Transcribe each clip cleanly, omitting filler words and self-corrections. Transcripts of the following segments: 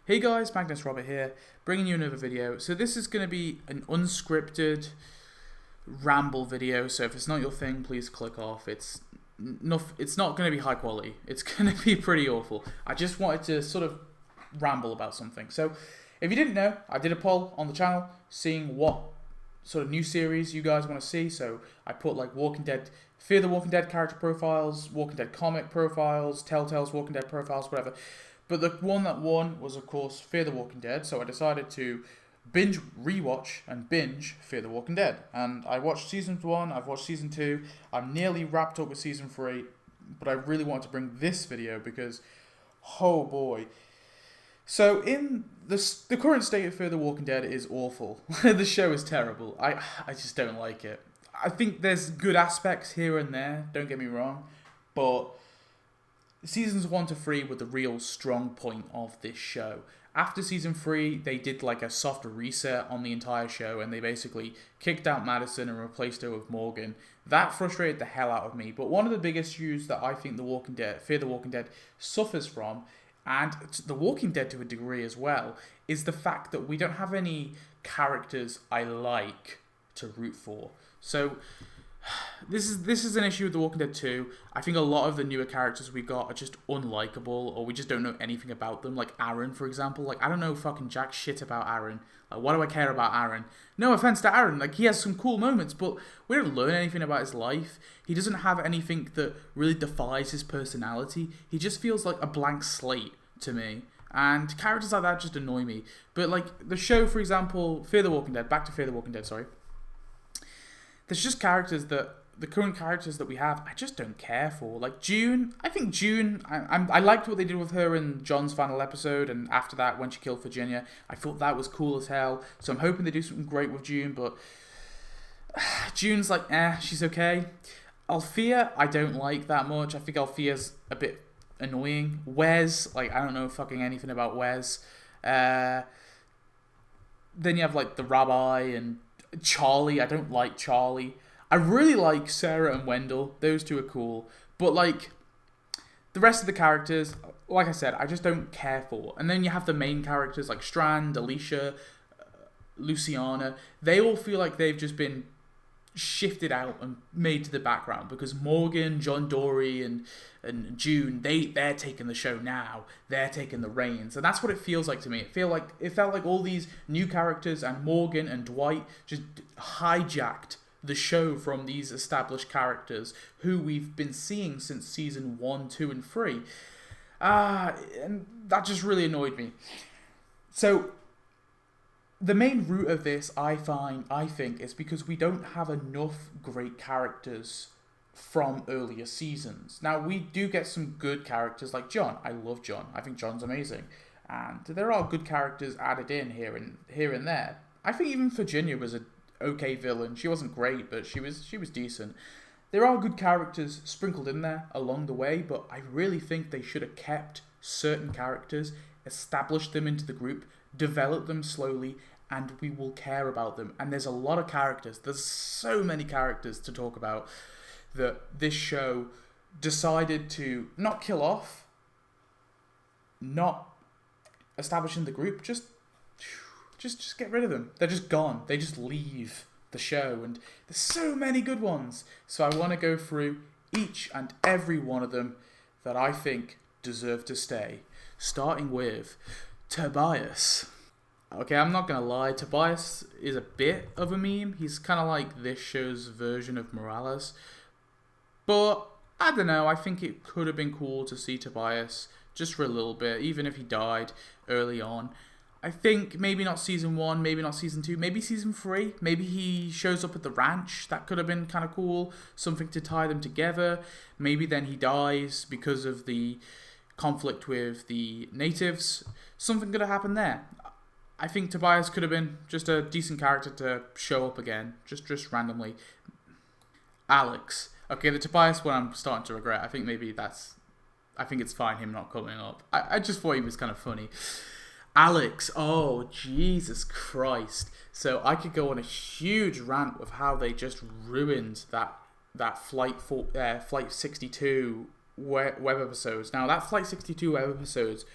Hey guys, Magnus Robert here, bringing you another video. So this is going to be an unscripted ramble video, so if it's not your thing, please click off. It's not going to be high quality. It's going to be pretty awful. I just wanted to sort of ramble about something. So if you didn't know, I did a poll on the channel seeing what sort of new series you guys want to see. So I put like Walking Dead, Fear the Walking Dead character profiles, Walking Dead comic profiles, Telltale's Walking Dead profiles, whatever. But the one that won was, of course, Fear the Walking Dead. So I decided to rewatch and binge Fear the Walking Dead. And I watched season 1, I've watched season 2, I'm nearly wrapped up with season 3. But I really wanted to bring this video because, oh boy. So in the current state of Fear the Walking Dead is awful. The show is terrible. I just don't like it. I think there's good aspects here and there, don't get me wrong. But seasons 1 to 3 were the real strong point of this show. After season 3, they did like a soft reset on the entire show and they basically kicked out Madison and replaced her with Morgan. That frustrated the hell out of me. But one of the biggest issues that I think Fear the Walking Dead suffers from, and The Walking Dead to a degree as well, is the fact that we don't have any characters I like to root for. So this is an issue with The Walking Dead 2. I think a lot of the newer characters we got are just unlikable, or we just don't know anything about them. Like Aaron, for example. Like, I don't know fucking jack shit about Aaron. Like, why do I care about Aaron? No offense to Aaron. Like, he has some cool moments, but we don't learn anything about his life. He doesn't have anything that really defies his personality. He just feels like a blank slate to me. And characters like that just annoy me. But, like, the show, for example, Fear the Walking Dead. Back to Fear the Walking Dead, sorry. There's just characters that, the current characters that we have, I just don't care for. Like June, I think June, I liked what they did with her in John's final episode, and after that, when she killed Virginia, I thought that was cool as hell. So I'm hoping they do something great with June, but June's like, she's okay. Althea, I don't like that much. I think Althea's a bit annoying. Wes, like, I don't know fucking anything about Wes. Then you have like the rabbi and Charlie. I don't like Charlie. I really like Sarah and Wendell. Those two are cool. But like the rest of the characters, like I said, I just don't care for. And then you have the main characters like Strand, Alicia, Luciana. They all feel like they've just been shifted out and made to the background because Morgan, John Dory, and June, they're taking the show now. They're taking the reins, and that's what it feels like to me. It felt like all these new characters and Morgan and Dwight just hijacked the show from these established characters who we've been seeing since season 1, 2, and 3. And that just really annoyed me. So the main root of this, I think, is because we don't have enough great characters from earlier seasons. Now, we do get some good characters like John. I love John. I think John's amazing. And there are good characters added in here and there. I think even Virginia was a okay villain. She wasn't great, but she was decent. There are good characters sprinkled in there along the way, but I really think they should have kept certain characters, established them into the group, developed them slowly, and we will care about them. And there's a lot of characters. There's so many characters to talk about that this show decided to not kill off, not establish in the group, just get rid of them. They're just gone. They just leave the show, and there's so many good ones. So I want to go through each and every one of them that I think deserve to stay, starting with Tobias. Okay, I'm not going to lie, Tobias is a bit of a meme. He's kind of like this show's version of Morales. But, I don't know, I think it could have been cool to see Tobias just for a little bit, even if he died early on. I think maybe not season 1, maybe not season 2, maybe season 3. Maybe he shows up at the ranch. That could have been kind of cool. Something to tie them together. Maybe then he dies because of the conflict with the natives. Something could have happened there. I think Tobias could have been just a decent character to show up again, just randomly. Alex. Okay, the Tobias one I'm starting to regret. I think it's fine him not coming up. I just thought he was kind of funny. Alex, oh Jesus Christ. So I could go on a huge rant with how they just ruined that Flight 62 web episodes. Now that Flight 62 web episodes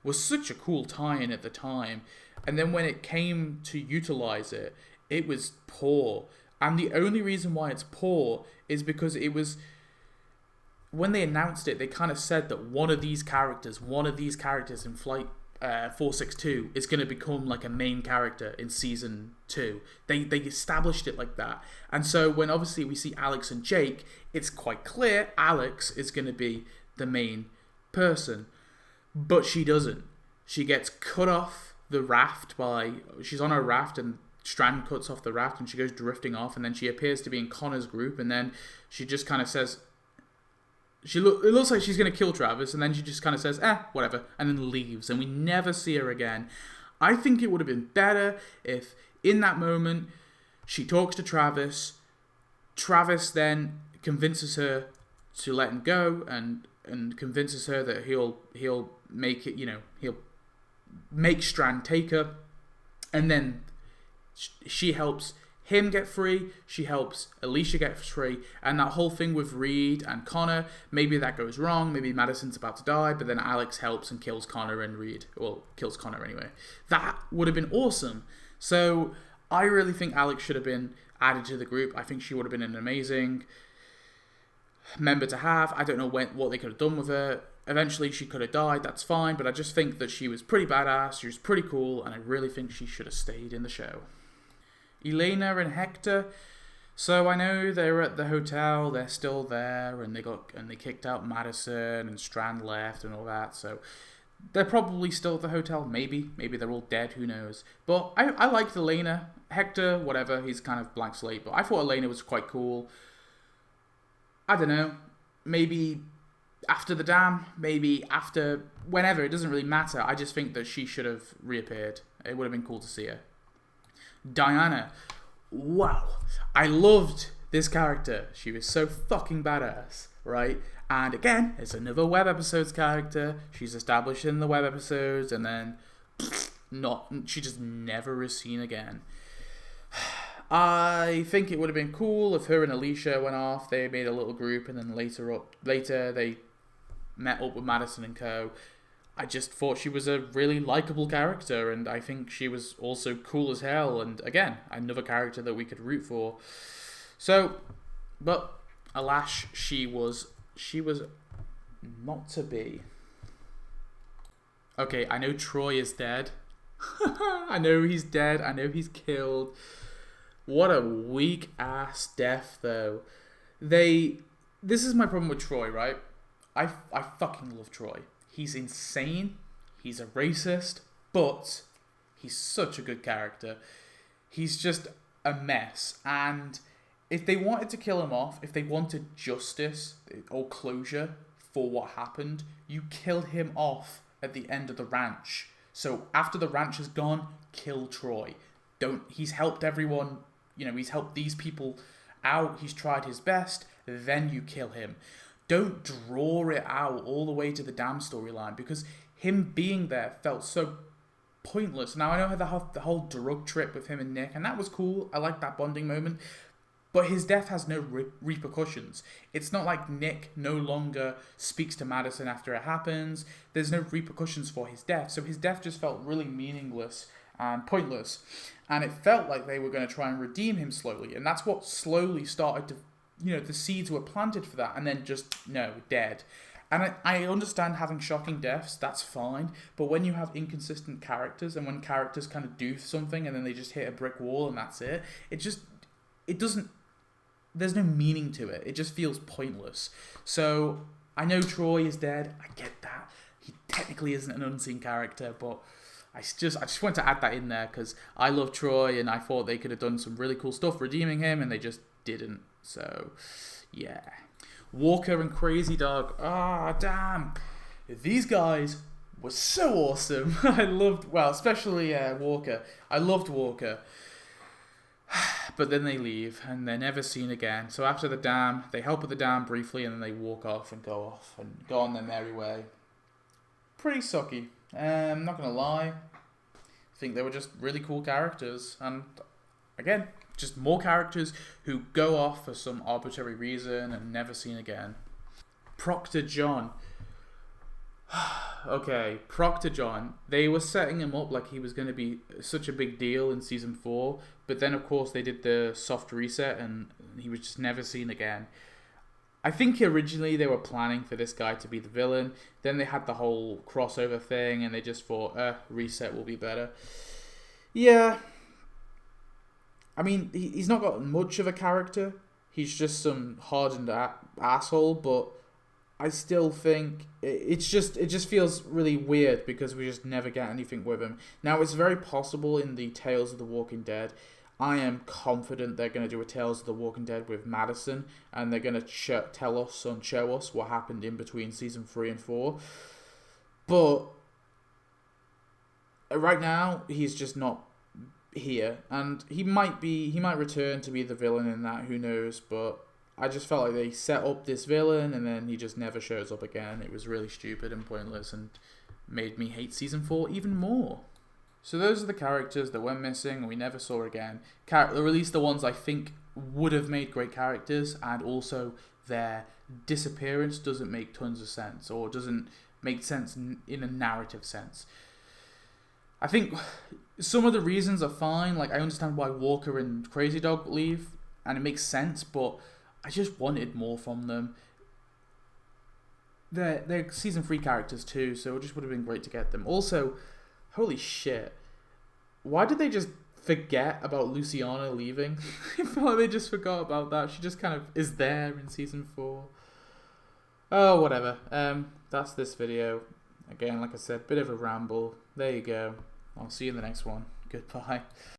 was such a cool tie-in at the time. And then when it came to utilize it, it was poor. And the only reason why it's poor is because it was... When they announced it, they kind of said that one of these characters in Flight 462 is going to become like a main character in season 2. They established it like that. And so when obviously we see Alex and Jake, it's quite clear Alex is going to be the main person. But she doesn't. She gets cut off the raft she's on her raft and Strand cuts off the raft and she goes drifting off, and then she appears to be in Connor's group, and then she just kind of says... it looks like she's going to kill Travis, and then she just kind of says, whatever, and then leaves, and we never see her again. I think it would have been better if, in that moment, she talks to Travis. Travis then convinces her to let him go, and convinces her that he'll make it, he'll make Strand take her, and then she helps him get free, she helps Alicia get free, and that whole thing with Reed and Connor, maybe that goes wrong, maybe Madison's about to die, but then Alex helps and kills Connor and Reed, well, kills Connor anyway. That would have been awesome. So I really think Alex should have been added to the group. I think she would have been an amazing member to have. I don't know what they could have done with her. Eventually she could have died, that's fine, but I just think that she was pretty badass, she was pretty cool, and I really think she should have stayed in the show. Elena and Hector. So I know they're at the hotel, they're still there, and they kicked out Madison and Strand left and all that, so they're probably still at the hotel, maybe they're all dead, who knows. But I liked Elena. Hector, whatever, he's kind of blank slate, but I thought Elena was quite cool. I don't know, maybe after the dam, maybe after whenever, it doesn't really matter. I just think that she should have reappeared. It would have been cool to see her. Diana, wow, I loved this character. She was so fucking badass, right? And again, it's another web episodes character. She's established in the web episodes, and then she just never is seen again. I think it would have been cool if her and Alicia went off. They made a little group, and then later they met up with Madison and co. I just thought she was a really likable character, and I think she was also cool as hell, and again, another character that we could root for. So, but alas, she was not to be. Okay, I know Troy is dead. I know he's dead. I know he's killed. What a weak ass death, though. This is my problem with Troy, right? I fucking love Troy. He's insane, he's a racist, but he's such a good character. He's just a mess, and if they wanted to kill him off, if they wanted justice or closure for what happened, you kill him off at the end of the ranch. So after the ranch is gone, kill Troy. He's helped everyone, he's helped these people out, he's tried his best, then you kill him. Don't draw it out all the way to the damn storyline, because him being there felt so pointless. Now, I know the whole drug trip with him and Nick, and that was cool. I liked that bonding moment. But his death has no repercussions. It's not like Nick no longer speaks to Madison after it happens. There's no repercussions for his death. So his death just felt really meaningless and pointless. And it felt like they were going to try and redeem him slowly. And that's what slowly started to... the seeds were planted for that, and then just, dead. And I understand having shocking deaths, that's fine, but when you have inconsistent characters, and when characters kind of do something, and then they just hit a brick wall, and that's it, it doesn't, there's no meaning to it, it just feels pointless. So, I know Troy is dead, I get that, he technically isn't an unseen character, but I just want to add that in there, because I love Troy, and I thought they could have done some really cool stuff redeeming him, and they just didn't. So, yeah. Walker and Crazy Dog. Damn. These guys were so awesome. Especially Walker. I loved Walker. But then they leave, and they're never seen again. So after the dam, they help with the dam briefly, and then they walk off and go on their merry way. Pretty sucky. I'm not going to lie. I think they were just really cool characters. And, again... just more characters who go off for some arbitrary reason and never seen again. Proctor John. Okay, Proctor John. They were setting him up like he was going to be such a big deal in season 4, but then of course they did the soft reset and he was just never seen again. I think originally they were planning for this guy to be the villain. Then they had the whole crossover thing and they just thought, reset will be better. Yeah. I mean, he's not got much of a character. He's just some hardened asshole, but I still think it just feels really weird because we just never get anything with him. Now, it's very possible in the Tales of the Walking Dead. I am confident they're going to do a Tales of the Walking Dead with Madison, and they're going to show us what happened in between season 3 and 4. But right now, he's just not here, and he might return to be the villain in that. Who knows? But I just felt like they set up this villain, and then he just never shows up again. It was really stupid and pointless, and made me hate season 4 even more. So those are the characters that went missing and we never saw again. At least the ones I think would have made great characters, and also their disappearance doesn't make tons of sense, or doesn't make sense in a narrative sense. I think some of the reasons are fine. Like, I understand why Walker and Crazy Dog leave, and it makes sense, but I just wanted more from them. They're season 3 characters too, so it just would have been great to get them. Also, holy shit, why did they just forget about Luciana leaving? I feel like they just forgot about that. She just kind of is there in season 4. Oh, whatever. That's this video. Again, like I said, bit of a ramble. There you go. I'll see you in the next one. Goodbye.